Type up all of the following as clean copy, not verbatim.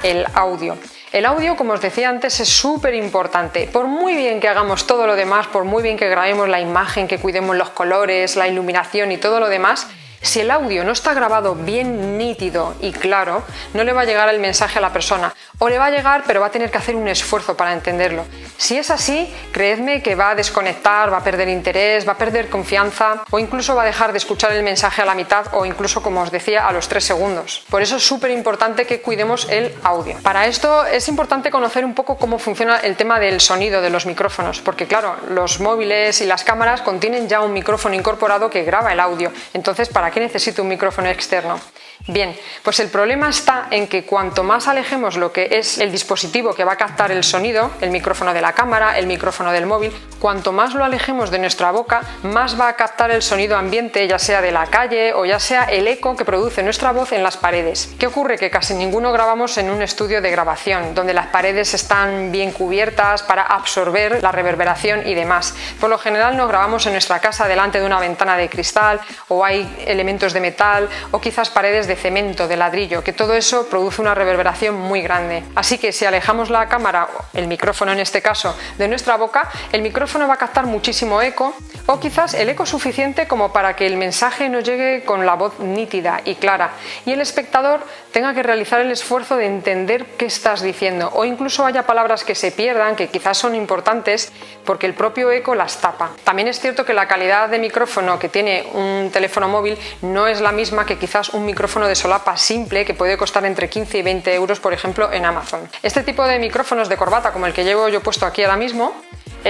el audio. El audio, como os decía antes, es súper importante. Por muy bien que hagamos todo lo demás, por muy bien que grabemos la imagen, que cuidemos los colores, la iluminación y todo lo demás, si el audio no está grabado bien nítido y claro, no le va a llegar el mensaje a la persona. O le va a llegar, pero va a tener que hacer un esfuerzo para entenderlo. Si es así, creedme que va a desconectar, va a perder interés, va a perder confianza o incluso va a dejar de escuchar el mensaje a la mitad o incluso, como os decía, a los 3 segundos. Por eso es súper importante que cuidemos el audio. Para esto es importante conocer un poco cómo funciona el tema del sonido de los micrófonos, porque claro, los móviles y las cámaras contienen ya un micrófono incorporado que graba el audio. Entonces, ¿para qué necesito un micrófono externo? Bien, pues el problema está en que cuanto más alejemos lo que es el dispositivo que va a captar el sonido, el micrófono de la cámara, el micrófono del móvil, cuanto más lo alejemos de nuestra boca, más va a captar el sonido ambiente, ya sea de la calle o ya sea el eco que produce nuestra voz en las paredes. ¿Qué ocurre? Que casi ninguno grabamos en un estudio de grabación, donde las paredes están bien cubiertas para absorber la reverberación y demás. Por lo general nos grabamos en nuestra casa delante de una ventana de cristal, o hay elementos de metal o quizás paredes de cemento, de ladrillo, que todo eso produce una reverberación muy grande. Así que si alejamos la cámara, el micrófono en este caso, de nuestra boca, el micrófono va a captar muchísimo eco o quizás el eco suficiente como para que el mensaje no llegue con la voz nítida y clara y el espectador tenga que realizar el esfuerzo de entender qué estás diciendo o incluso haya palabras que se pierdan, que quizás son importantes porque el propio eco las tapa. También es cierto que la calidad de micrófono que tiene un teléfono móvil no es la misma que quizás un micrófono de solapa simple que puede costar entre 15 y 20 euros, por ejemplo, en Amazon. Este tipo de micrófonos de corbata, como el que llevo yo puesto aquí ahora mismo,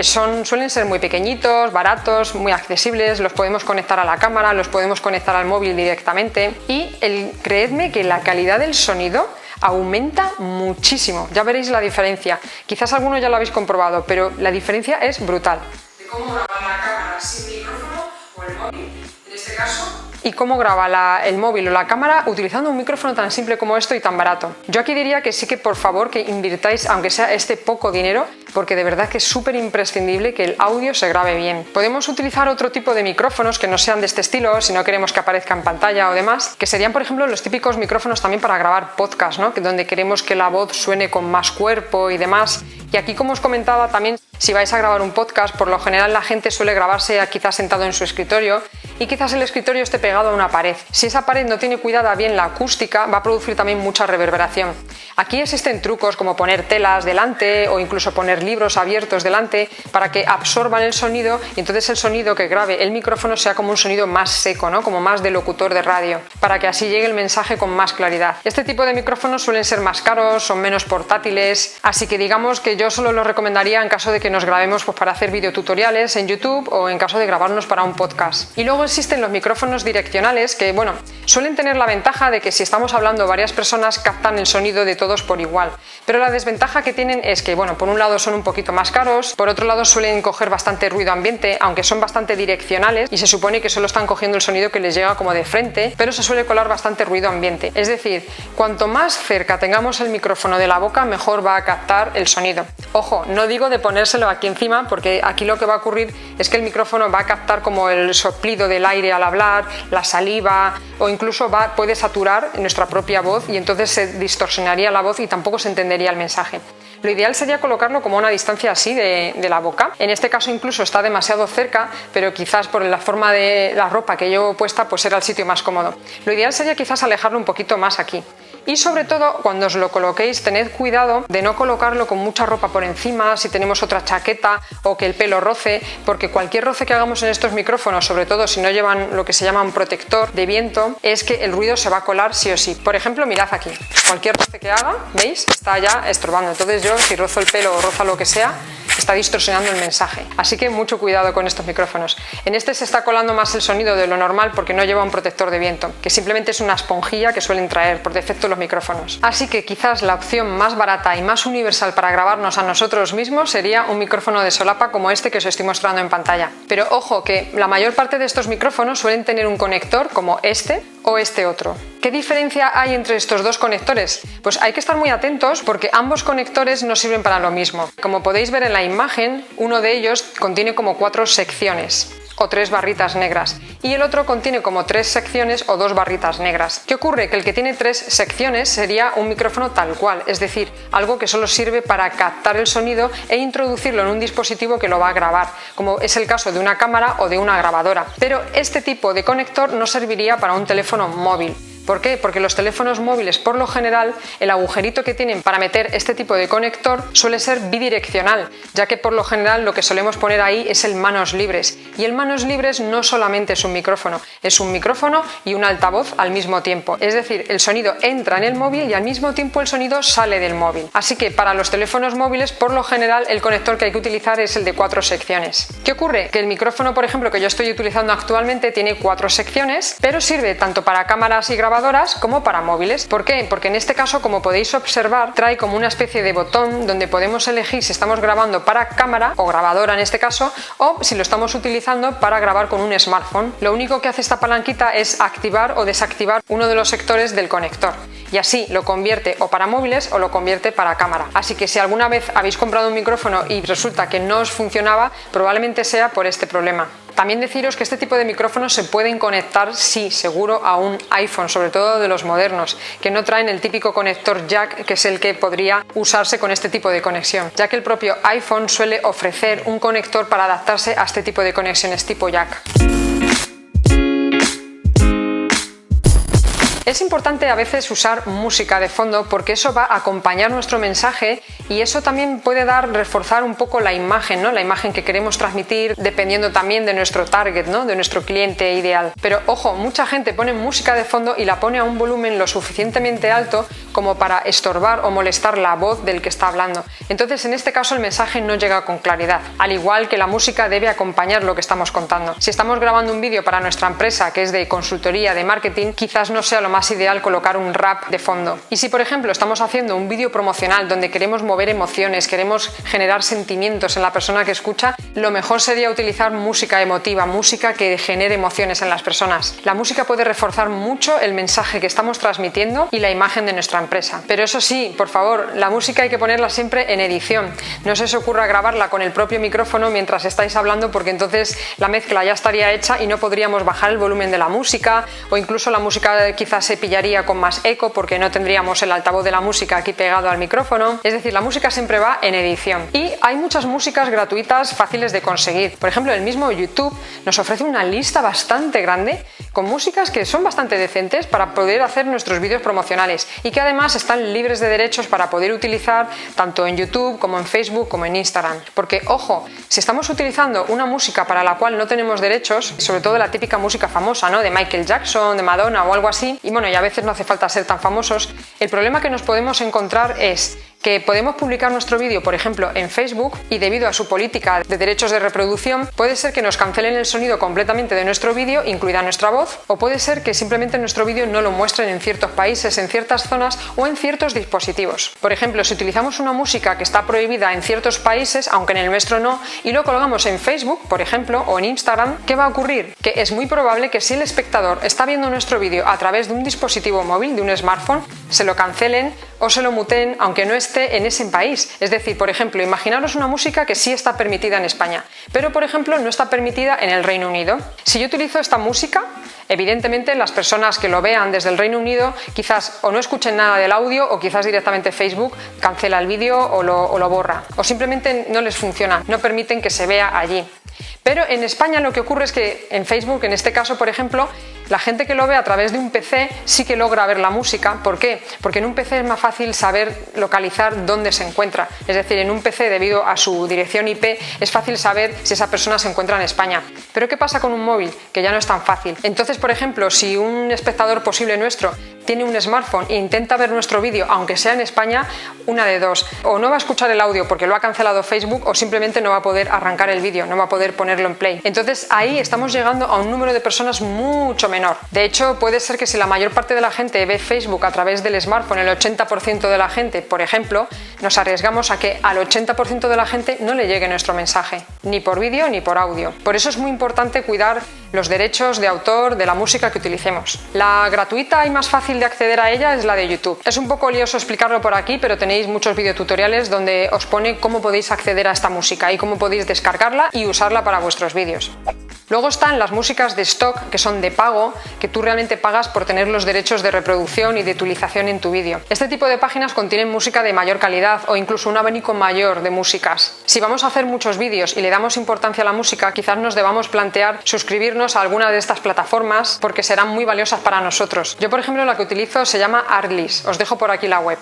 suelen ser muy pequeñitos, baratos, muy accesibles, los podemos conectar a la cámara, los podemos conectar al móvil directamente y creedme que la calidad del sonido aumenta muchísimo. Ya veréis la diferencia. Quizás algunos ya lo habéis comprobado, pero la diferencia es brutal. De cómo grabar la cámara sin micrófono o el móvil, en este caso, y cómo graba el móvil o la cámara utilizando un micrófono tan simple como esto y tan barato. Yo aquí diría que sí, que por favor que invirtáis, aunque sea este poco dinero, porque de verdad que es súper imprescindible que el audio se grabe bien. Podemos utilizar otro tipo de micrófonos que no sean de este estilo, si no queremos que aparezca en pantalla o demás, que serían, por ejemplo, los típicos micrófonos también para grabar podcast, ¿no? Donde queremos que la voz suene con más cuerpo y demás. Y aquí, como os comentaba, también si vais a grabar un podcast, por lo general la gente suele grabarse quizás sentado en su escritorio y quizás el escritorio esté pegado a una pared. Si esa pared no tiene cuidada bien la acústica, va a producir también mucha reverberación. Aquí existen trucos como poner telas delante o incluso poner libros abiertos delante para que absorban el sonido y entonces el sonido que grabe el micrófono sea como un sonido más seco, ¿no? Como más de locutor de radio, para que así llegue el mensaje con más claridad. Este tipo de micrófonos suelen ser más caros, son menos portátiles, así que digamos que yo solo los recomendaría en caso de que nos grabemos pues, para hacer videotutoriales en YouTube o en caso de grabarnos para un podcast. Y luego existen los micrófonos direccionales que, bueno, suelen tener la ventaja de que si estamos hablando varias personas captan el sonido de todos por igual, pero la desventaja que tienen es que, bueno, por un lado son un poquito más caros, por otro lado suelen coger bastante ruido ambiente, aunque son bastante direccionales y se supone que solo están cogiendo el sonido que les llega como de frente, pero se suele colar bastante ruido ambiente. Es decir, cuanto más cerca tengamos el micrófono de la boca, mejor va a captar el sonido. Ojo, no digo de ponérselo aquí encima, porque aquí lo que va a ocurrir es que el micrófono va a captar como el soplido del aire al hablar, la saliva o incluso puede saturar nuestra propia voz y entonces se distorsionaría la voz y tampoco se entendería el mensaje. Lo ideal sería colocarlo como a una distancia así de la boca. En este caso incluso está demasiado cerca, pero quizás por la forma de la ropa que llevo puesta pues era el sitio más cómodo. Lo ideal sería quizás alejarlo un poquito más aquí. Y sobre todo, cuando os lo coloquéis, tened cuidado de no colocarlo con mucha ropa por encima, si tenemos otra chaqueta o que el pelo roce, porque cualquier roce que hagamos en estos micrófonos, sobre todo si no llevan lo que se llama un protector de viento, es que el ruido se va a colar sí o sí. Por ejemplo, mirad aquí, cualquier roce que haga, ¿veis? Está ya estorbando. Entonces yo, si rozo el pelo o roza lo que sea, está distorsionando el mensaje. Así que mucho cuidado con estos micrófonos. En este se está colando más el sonido de lo normal porque no lleva un protector de viento, que simplemente es una esponjilla que suelen traer por defecto los micrófonos. Así que quizás la opción más barata y más universal para grabarnos a nosotros mismos sería un micrófono de solapa como este que os estoy mostrando en pantalla. Pero ojo que la mayor parte de estos micrófonos suelen tener un conector como este o este otro. ¿Qué diferencia hay entre estos dos conectores? Pues hay que estar muy atentos porque ambos conectores no sirven para lo mismo. Como podéis ver en la imagen, uno de ellos contiene como 4 secciones. o 3 barritas negras, y el otro contiene como 3 secciones o 2 barritas negras. ¿Qué ocurre? Que el que tiene 3 secciones sería un micrófono tal cual, es decir, algo que solo sirve para captar el sonido e introducirlo en un dispositivo que lo va a grabar, como es el caso de una cámara o de una grabadora. Pero este tipo de conector no serviría para un teléfono móvil. ¿Por qué? Porque los teléfonos móviles, por lo general, el agujerito que tienen para meter este tipo de conector suele ser bidireccional, ya que por lo general lo que solemos poner ahí es el manos libres. Y el manos libres no solamente es un micrófono y un altavoz al mismo tiempo. Es decir, el sonido entra en el móvil y al mismo tiempo el sonido sale del móvil. Así que para los teléfonos móviles, por lo general, el conector que hay que utilizar es el de 4 secciones. ¿Qué ocurre? Que el micrófono, por ejemplo, que yo estoy utilizando actualmente tiene 4 secciones, pero sirve tanto para cámaras y grabadoras como para móviles. ¿Por qué? Porque en este caso, como podéis observar, trae como una especie de botón donde podemos elegir si estamos grabando para cámara o grabadora en este caso, o si lo estamos utilizando para grabar con un smartphone. Lo único que hace esta palanquita es activar o desactivar uno de los sectores del conector, y así lo convierte o para móviles o lo convierte para cámara. Así que si alguna vez habéis comprado un micrófono y resulta que no os funcionaba, probablemente sea por este problema. También deciros que este tipo de micrófonos se pueden conectar, sí, seguro, a un iPhone, sobre todo de los modernos, que no traen el típico conector jack, que es el que podría usarse con este tipo de conexión, ya que el propio iPhone suele ofrecer un conector para adaptarse a este tipo de conexiones tipo jack. Es importante a veces usar música de fondo porque eso va a acompañar nuestro mensaje y eso también puede reforzar un poco la imagen, ¿no? La imagen que queremos transmitir dependiendo también de nuestro target, ¿no? De nuestro cliente ideal. Pero ojo, mucha gente pone música de fondo y la pone a un volumen lo suficientemente alto como para estorbar o molestar la voz del que está hablando. Entonces, en este caso el mensaje no llega con claridad, al igual que la música debe acompañar lo que estamos contando. Si estamos grabando un vídeo para nuestra empresa que es de consultoría, de marketing, quizás no sea lo más ideal colocar un rap de fondo. Y si por ejemplo estamos haciendo un vídeo promocional donde queremos mover emociones, queremos generar sentimientos en la persona que escucha, lo mejor sería utilizar música emotiva, música que genere emociones en las personas. La música puede reforzar mucho el mensaje que estamos transmitiendo y la imagen de nuestra empresa. Pero eso sí, por favor, la música hay que ponerla siempre en edición. No se os ocurra grabarla con el propio micrófono mientras estáis hablando, porque entonces la mezcla ya estaría hecha y no podríamos bajar el volumen de la música, o incluso la música quizás se pillaría con más eco porque no tendríamos el altavoz de la música aquí pegado al micrófono. Es decir, la música siempre va en edición. Y hay muchas músicas gratuitas fáciles de conseguir. Por ejemplo, el mismo YouTube nos ofrece una lista bastante grande con músicas que son bastante decentes para poder hacer nuestros vídeos promocionales y que además están libres de derechos para poder utilizar tanto en YouTube como en Facebook como en Instagram. Porque, ojo, si estamos utilizando una música para la cual no tenemos derechos, sobre todo la típica música famosa, ¿no? De Michael Jackson, de Madonna o algo así, y bueno, y a veces no hace falta ser tan famosos, el problema que nos podemos encontrar es que podemos publicar nuestro vídeo, por ejemplo, en Facebook, y debido a su política de derechos de reproducción, puede ser que nos cancelen el sonido completamente de nuestro vídeo, incluida nuestra voz, o puede ser que simplemente nuestro vídeo no lo muestren en ciertos países, en ciertas zonas o en ciertos dispositivos. Por ejemplo, si utilizamos una música que está prohibida en ciertos países, aunque en el nuestro no, y lo colgamos en Facebook, por ejemplo, o en Instagram, ¿qué va a ocurrir? Que es muy probable que si el espectador está viendo nuestro vídeo a través de un dispositivo móvil, de un smartphone, se lo cancelen o se lo muteen aunque no esté en ese país. Es decir, por ejemplo, imaginaros una música que sí está permitida en España, pero por ejemplo no está permitida en el Reino Unido. Si yo utilizo esta música, evidentemente las personas que lo vean desde el Reino Unido quizás o no escuchen nada del audio, o quizás directamente Facebook cancela el vídeo o lo borra, o simplemente no les funciona, no permiten que se vea allí. Pero en España lo que ocurre es que en Facebook, en este caso por ejemplo, la gente que lo ve a través de un PC sí que logra ver la música. ¿Por qué? Porque en un PC es más fácil saber localizar dónde se encuentra. Es decir, en un PC, debido a su dirección IP, es fácil saber si esa persona se encuentra en España. Pero ¿qué pasa con un móvil? Que ya no es tan fácil. Entonces, por ejemplo, si un espectador posible nuestro tiene un smartphone e intenta ver nuestro vídeo, aunque sea en España, una de dos: o no va a escuchar el audio porque lo ha cancelado Facebook, o simplemente no va a poder arrancar el vídeo, no va a poder ponerlo en play. Entonces ahí estamos llegando a un número de personas mucho menor. De hecho, puede ser que si la mayor parte de la gente ve Facebook a través del smartphone, el 80% de la gente, por ejemplo, nos arriesgamos a que al 80% de la gente no le llegue nuestro mensaje, ni por vídeo ni por audio. Por eso es muy importante cuidar los derechos de autor de la música que utilicemos. La gratuita y más fácil de acceder a ella es la de YouTube. Es un poco lioso explicarlo por aquí, pero tenéis muchos videotutoriales donde os pone cómo podéis acceder a esta música y cómo podéis descargarla y usarla para vuestros vídeos. Luego están las músicas de stock, que son de pago, que tú realmente pagas por tener los derechos de reproducción y de utilización en tu vídeo. Este tipo de páginas contienen música de mayor calidad o incluso un abanico mayor de músicas. Si vamos a hacer muchos vídeos y le damos importancia a la música, quizás nos debamos plantear suscribirnos a alguna de estas plataformas porque serán muy valiosas para nosotros. Yo, por ejemplo, la que utilizo se llama Artlist. Os dejo por aquí la web.